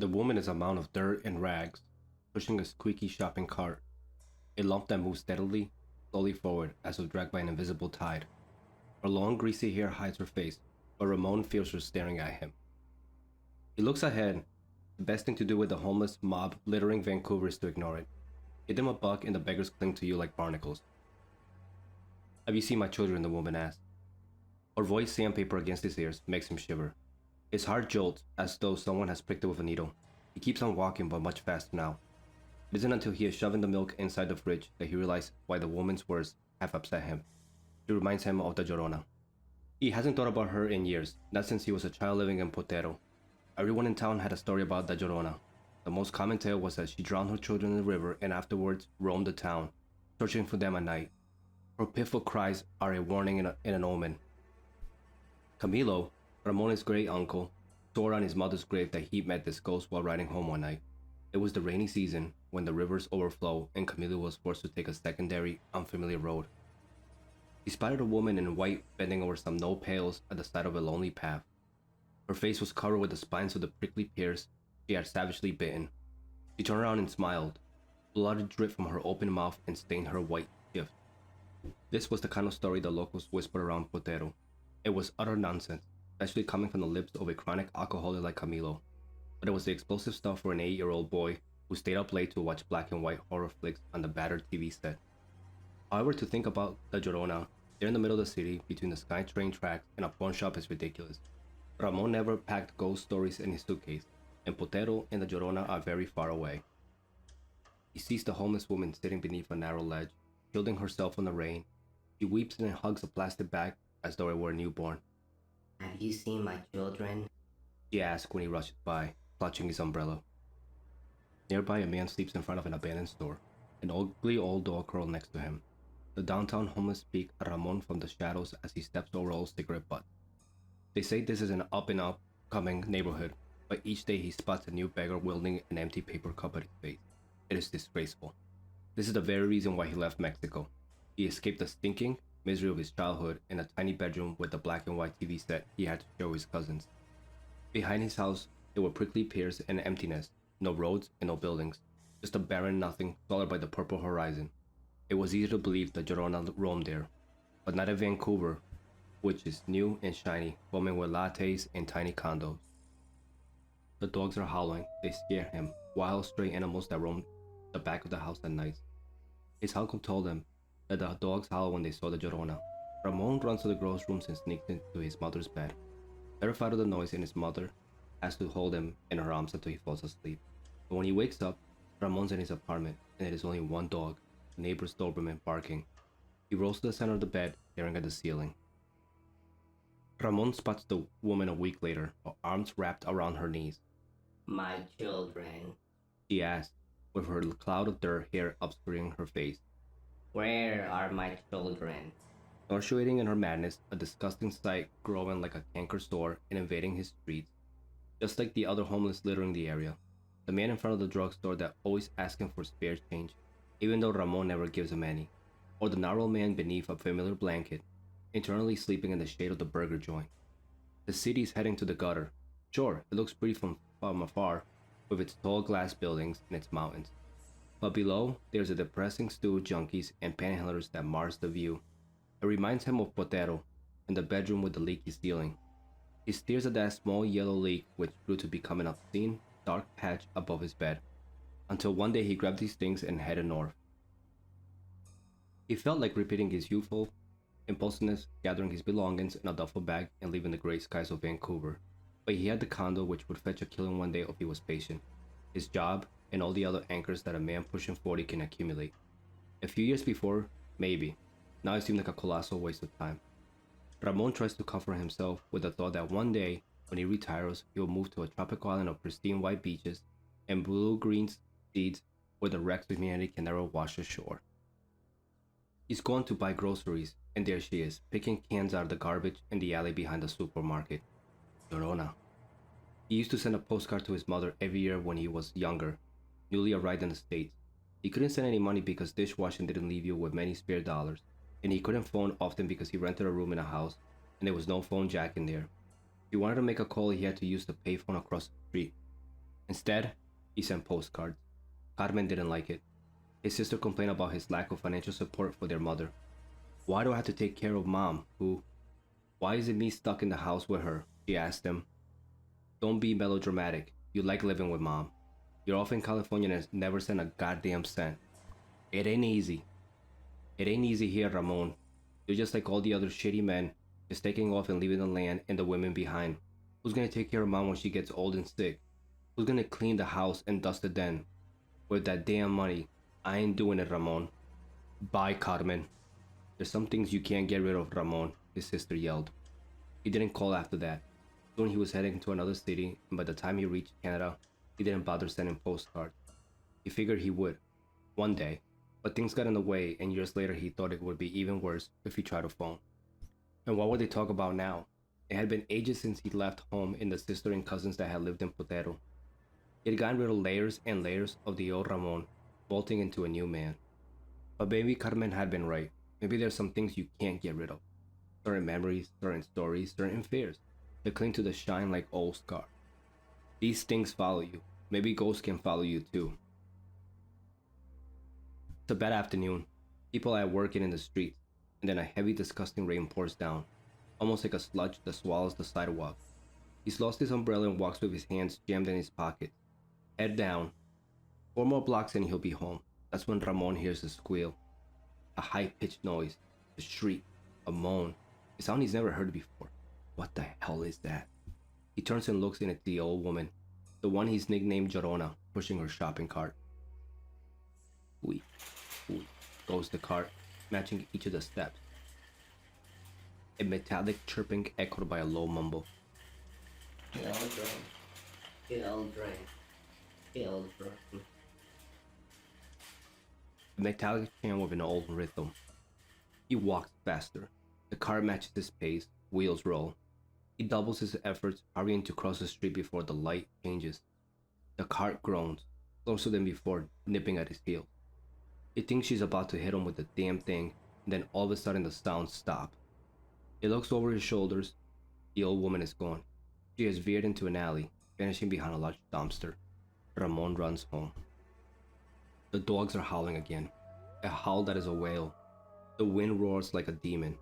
The woman is a mound of dirt and rags, pushing a squeaky shopping cart, a lump that moves steadily, slowly forward as if dragged by an invisible tide. Her long, greasy hair hides her face, but Ramon feels her staring at him. He looks ahead. The best thing to do with the homeless mob littering Vancouver is to ignore it. Give them a buck and the beggars cling to you like barnacles. Have you seen my children? The woman asks. Her voice, sandpaper against his ears, makes him shiver. His heart jolts as though someone has pricked it with a needle. He keeps on walking, but much faster now. It isn't until he is shoving the milk inside the fridge that he realizes why the woman's words have upset him. She reminds him of the Llorona. He hasn't thought about her in years, not since he was a child living in Potero. Everyone in town had a story about the Llorona. The most common tale was that she drowned her children in the river and afterwards roamed the town, searching for them at night. Her pitiful cries are a warning and an omen. Camilo, Ramon's great uncle, swore on his mother's grave that he met this ghost while riding home one night. It was the rainy season when the rivers overflow and Camilo was forced to take a secondary, unfamiliar road. He spotted a woman in white bending over some no pails at the side of a lonely path. Her face was covered with the spines of the prickly pears she had savagely bitten. She turned around and smiled. Blood dripped from her open mouth and stained her white shift. This was the kind of story the locals whispered around Potero. It was utter nonsense, especially coming from the lips of a chronic alcoholic like Camilo. But it was the explosive stuff for an 8-year-old boy who stayed up late to watch black and white horror flicks on the battered TV set. However, to think about the Llorona, there in the middle of the city, between the SkyTrain tracks and a pawn shop is ridiculous. Ramon never packed ghost stories in his suitcase, and Potero and the Llorona are very far away. He sees the homeless woman sitting beneath a narrow ledge, shielding herself from the rain. She weeps and hugs a plastic bag as though it were a newborn. Have you seen my children? She asks when he rushes by, clutching his umbrella. Nearby, a man sleeps in front of an abandoned store, an ugly old dog curled next to him. The downtown homeless peek at Ramon from the shadows as he steps over old cigarette butts. They say this is an up-and-coming neighborhood, but each day he spots a new beggar wielding an empty paper cup at his face. It is disgraceful. This is the very reason why he left Mexico. He escaped the stinking misery of his childhood in a tiny bedroom with the black and white TV set he had to show his cousins. Behind his house, there were prickly pears and emptiness, no roads and no buildings, just a barren nothing colored by the purple horizon. It was easy to believe that Llorona roamed there, but not in Vancouver, which is new and shiny, bumming with lattes and tiny condos. The dogs are howling. They scare him, wild stray animals that roam the back of the house at night. His uncle told him that the dogs howl when they saw the Llorona. Ramon runs to the girls' rooms and sneaks into his mother's bed. Terrified of the noise, and his mother has to hold him in her arms until he falls asleep. But when he wakes up, Ramon's in his apartment, and it is only one dog, the neighbor's Doberman, barking. He rolls to the center of the bed, staring at the ceiling. Ramon spots the woman a week later, her arms wrapped around her knees. My children. She asks, with her cloud of dirt hair obscuring her face. Where are my children? Fluctuating in her madness, a disgusting sight growing like a canker sore and invading his streets, just like the other homeless littering the area. The man in front of the drugstore that always asks him for spare change, even though Ramon never gives him any. Or the gnarled man beneath a familiar blanket, internally sleeping in the shade of the burger joint. The city is heading to the gutter. Sure, it looks pretty from afar, with its tall glass buildings and its mountains. But below, there's a depressing stew of junkies and panhandlers that mars the view. It reminds him of Potero and the bedroom with the leaky ceiling. He stares at that small yellow leak which grew to become an obscene, dark patch above his bed, until one day he grabbed these things and headed north. He felt like repeating his youthful impulsiveness, gathering his belongings in a duffel bag and leaving the gray skies of Vancouver. But he had the condo which would fetch a killing one day if he was patient, his job, and all the other anchors that a man pushing 40 can accumulate. A few years before, maybe. Now it seemed like a colossal waste of time. Ramon tries to comfort himself with the thought that one day, when he retires, he will move to a tropical island of pristine white beaches and blue-green seas where the wrecks of humanity can never wash ashore. He's going to buy groceries, and there she is, picking cans out of the garbage in the alley behind the supermarket. Llorona. He used to send a postcard to his mother every year when he was younger, newly arrived in the States. He couldn't send any money because dishwashing didn't leave you with many spare dollars, and he couldn't phone often because he rented a room in a house and there was no phone jack in there. If he wanted to make a call, he had to use the payphone across the street. Instead, he sent postcards. Carmen didn't like it. His sister complained about his lack of financial support for their mother. Why do I have to take care of mom, why is it me stuck in the house with her? She asked him. Don't be melodramatic. You like living with mom. You're off in California and never sent a goddamn cent. It ain't easy. It ain't easy here, Ramon. You're just like all the other shitty men, just taking off and leaving the land and the women behind. Who's gonna take care of mom when she gets old and sick? Who's gonna clean the house and dust the den? With that damn money, I ain't doing it, Ramon. Bye, Carmen. There's some things you can't get rid of, Ramon, his sister yelled. He didn't call after that. Soon he was heading to another city, and by the time he reached Canada, he didn't bother sending postcards. He figured he would, one day, but things got in the way, and years later he thought it would be even worse if he tried to phone. And what would they talk about now? It had been ages since he left home and the sister and cousins that had lived in Potero. He had gotten rid of layers and layers of the old Ramon, vaulting into a new man. But maybe Carmen had been right. Maybe there's some things you can't get rid of. Certain memories, certain stories, certain fears. They cling to the shine like old scars. These things follow you. Maybe ghosts can follow you too. It's a bad afternoon. People are working in the streets, and then a heavy, disgusting rain pours down, almost like a sludge that swallows the sidewalk. He's lost his umbrella and walks with his hands jammed in his pockets. Head down. 4 more blocks and he'll be home. That's when Ramon hears a squeal. A high-pitched noise. A shriek. A moan. A sound he's never heard before. What the hell is that? He turns and looks, and it's the old woman. The one he's nicknamed Llorona, pushing her shopping cart. Wheat, goes the cart, matching each of the steps. A metallic chirping echoed by a low mumble. Children. Children. Children. A metallic chant with an old rhythm. He walks faster. The cart matches his pace, wheels roll. He doubles his efforts, hurrying to cross the street before the light changes. The cart groans, closer than before, nipping at his heels. He thinks she's about to hit him with the damn thing, and then all of a sudden the sounds stop. He looks over his shoulders. The old woman is gone. She has veered into an alley, vanishing behind a large dumpster. Ramon runs home. The dogs are howling again, a howl that is a wail. The wind roars like a demon.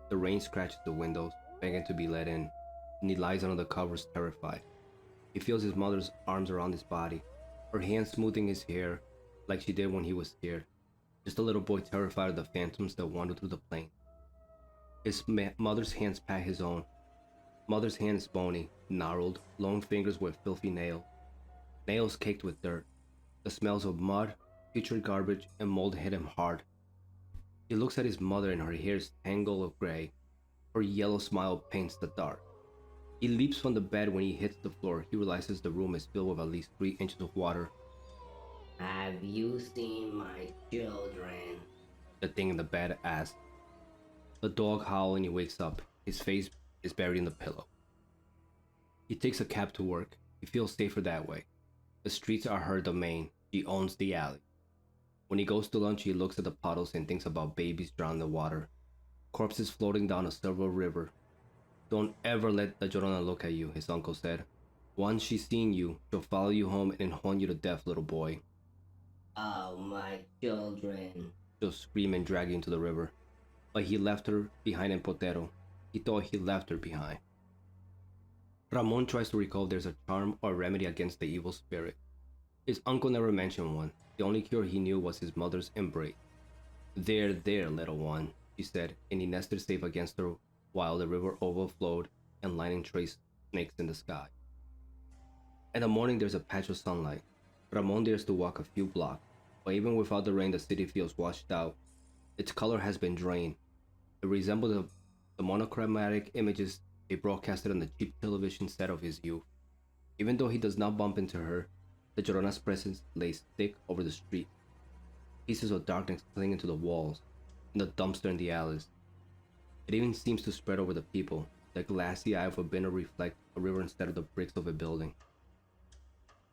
The rain scratches the windows, begging to be let in, and he lies under the covers terrified. He feels his mother's arms around his body, her hands smoothing his hair like she did when he was scared. Just a little boy terrified of the phantoms that wander through the plain. His mother's hands pat his own. Mother's hand is bony, gnarled, long fingers with filthy nails. Nails caked with dirt. The smells of mud, putrid garbage, and mold hit him hard. He looks at his mother and her hair is tangled of gray. Her yellow smile paints the dark. He leaps from the bed. When he hits the floor, he realizes the room is filled with at least 3 inches of water. Have you seen my children? The thing in the bed asks. The dog howls and he wakes up. His face is buried in the pillow. He takes a cab to work. He feels safer that way. The streets are her domain. She owns the alley. When he goes to lunch, he looks at the puddles and thinks about babies drowned in the water. Corpses floating down a silver river. Don't ever let the Llorona look at you, his uncle said. Once she's seen you, she'll follow you home and haunt you to death, little boy. Oh, my children. She'll scream and drag you into the river. But he left her behind in Potero. He thought he left her behind. Ramon tries to recall if there's a charm or remedy against the evil spirit. His uncle never mentioned one. The only cure he knew was his mother's embrace. There, little one, she said, and he nested safe against her while the river overflowed and lightning traced snakes in the sky. In the morning, there's a patch of sunlight. Ramon dares to walk a few blocks, but even without the rain, the city feels washed out. Its color has been drained. It resembles the monochromatic images they broadcasted on the cheap television set of his youth. Even though he does not bump into her, the Llorona's presence lays thick over the street. Pieces of darkness clinging to the walls, and the dumpster in the alleys. It even seems to spread over the people. The glassy eye of a binner reflects a river instead of the bricks of a building.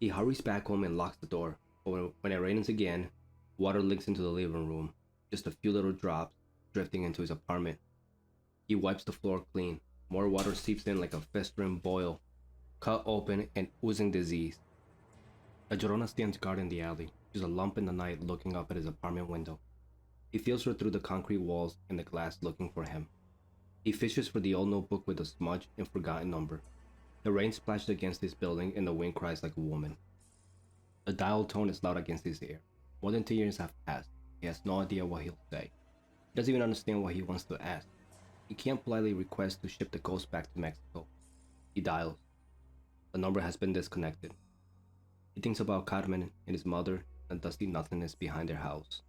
He hurries back home and locks the door, but when it rains again, water leaks into the living room, just a few little drops drifting into his apartment. He wipes the floor clean. More water seeps in like a festering boil, cut open and oozing disease. A Llorona stands guard in the alley. She's a lump in the night looking up at his apartment window. He feels her through the concrete walls and the glass looking for him. He fishes for the old notebook with a smudged and forgotten number. The rain splashes against his building and the wind cries like a woman. The dial tone is loud against his ear. More than 2 years have passed. He has no idea what he'll say. He doesn't even understand what he wants to ask. He can't politely request to ship the ghost back to Mexico. He dials. The number has been disconnected. He thinks about Carmen and his mother and the dusty nothingness behind their house.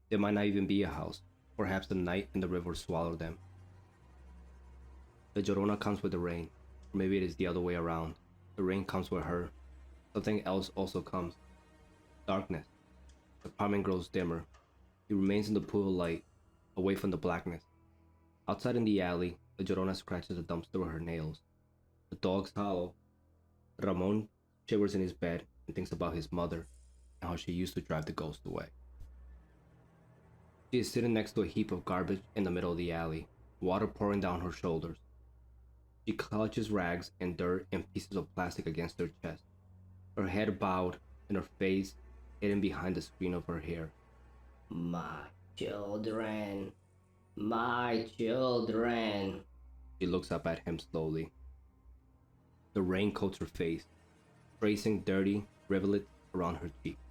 There might not even be a house. Perhaps the night and the river swallow them. The Llorona comes with the rain. Or maybe it is the other way around. The rain comes with her. Something else also comes. Darkness. The apartment grows dimmer. He remains in the pool of light, away from the blackness. Outside in the alley, the Llorona scratches the dumpster with her nails. The dogs howl. Ramon shivers in his bed and thinks about his mother and how she used to drive the ghost away. She is sitting next to a heap of garbage in the middle of the alley, water pouring down her shoulders. She clutches rags and dirt and pieces of plastic against her chest, her head bowed and her face hidden behind the screen of her hair. My children. My children. She looks up at him slowly. The rain coats her face, tracing dirty rivulets around her cheeks.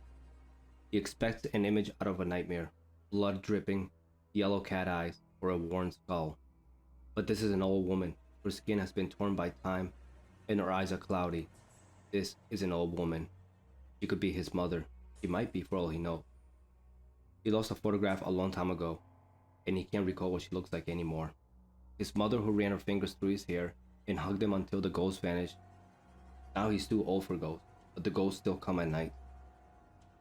He expects an image out of a nightmare, blood dripping, yellow cat eyes, or a worn skull. But this is an old woman. Her skin has been torn by time, and her eyes are cloudy. This is an old woman. She could be his mother. She might be, for all he knows. He lost a photograph a long time ago, and he can't recall what she looks like anymore. His mother, who ran her fingers through his hair and hugged him until the ghost vanished. Now he's too old for ghosts, but the ghosts still come at night.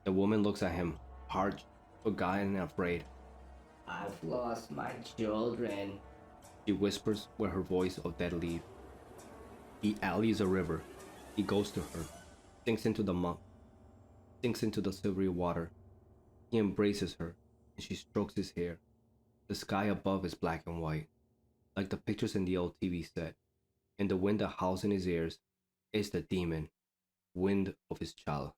The woman looks at him, parched, forgotten, and afraid. I've lost my children. She whispers with her voice of dead leaf. The alley is a river. He goes to her, sinks into the muck, sinks into the silvery water. He embraces her, and she strokes his hair. The sky above is black and white, like the pictures in the old TV set, and the wind that howls in his ears is the demon, wind of his childhood.